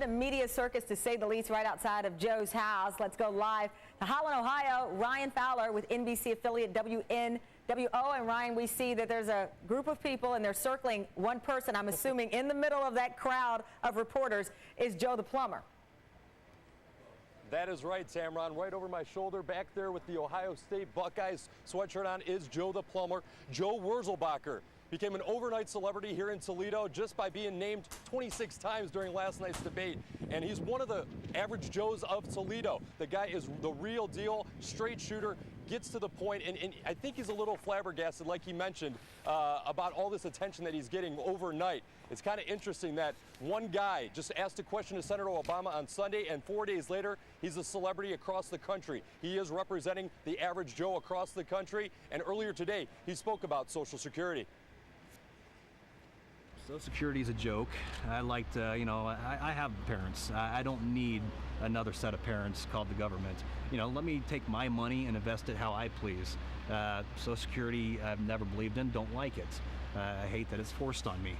A media circus, to say the least, right outside of Joe's house. Let's go live to Holland, Ohio. Ryan Fowler with NBC affiliate WNWO. And Ryan, we see that there's a group of people and they're circling one person. I'm assuming in the middle of that crowd of reporters is Joe the Plumber. That is right, Tamron. Right over my shoulder, back there with the Ohio State Buckeyes sweatshirt on, is Joe the Plumber. Joe Wurzelbacher became an overnight celebrity here in Toledo just by being named 26 times during last night's debate. And he's one of the average Joes of Toledo. The guy is the real deal, straight shooter, gets to the point, and I think he's a little flabbergasted, like he mentioned, about all this attention that he's getting overnight. It's kind of interesting that one guy just asked a question to Senator Obama on Sunday, and 4 days later, he's a celebrity across the country. He is representing the average Joe across the country, and earlier today, he spoke about Social Security. Social Security is a joke. I like to, I have parents. I don't need another set of parents called the government. Let me take my money and invest it how I please. Social Security, I've never believed in, don't like it. I hate that it's forced on me.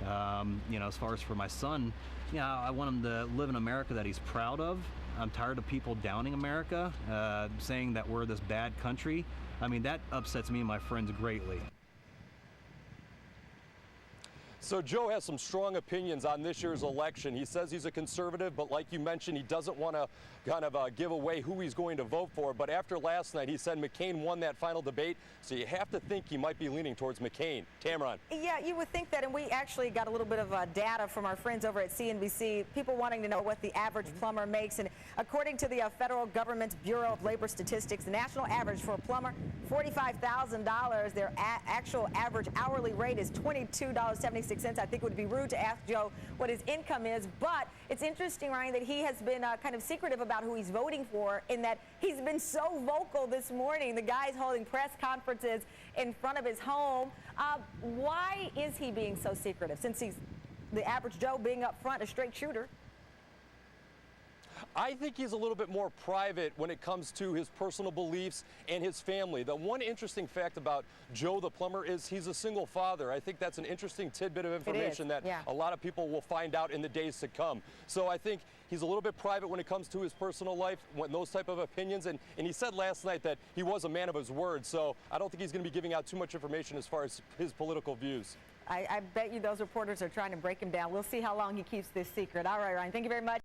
As far as for my son, I want him to live in America that he's proud of. I'm tired of people downing America, saying that we're this bad country. I mean, that upsets me and my friends greatly. So Joe has some strong opinions on this year's election. He says he's a conservative, but like you mentioned, he doesn't want to kind of give away who he's going to vote for. But after last night, he said McCain won that final debate, so you have to think he might be leaning towards McCain. Tamron. Yeah, you would think that, and we actually got a little bit of data from our friends over at CNBC, people wanting to know what the average plumber makes. And according to the federal government's Bureau of Labor Statistics, the national average for a plumber, $45,000. Their actual average hourly rate is $22.76. I think it would be rude to ask Joe what his income is, but it's interesting, Ryan, that he has been kind of secretive about who he's voting for, in that he's been so vocal this morning. The guy's holding press conferences in front of his home. Why is he being so secretive, since he's the average Joe being up front, a straight shooter? I think he's a little bit more private when it comes to his personal beliefs and his family. The one interesting fact about Joe the Plumber is he's a single father. I think that's an interesting tidbit of information that a lot of people will find out in the days to come. So I think he's a little bit private when it comes to his personal life, when those type of opinions. And he said last night that he was a man of his word. So I don't think he's going to be giving out too much information as far as his political views. I bet you those reporters are trying to break him down. We'll see how long he keeps this secret. All right, Ryan, thank you very much.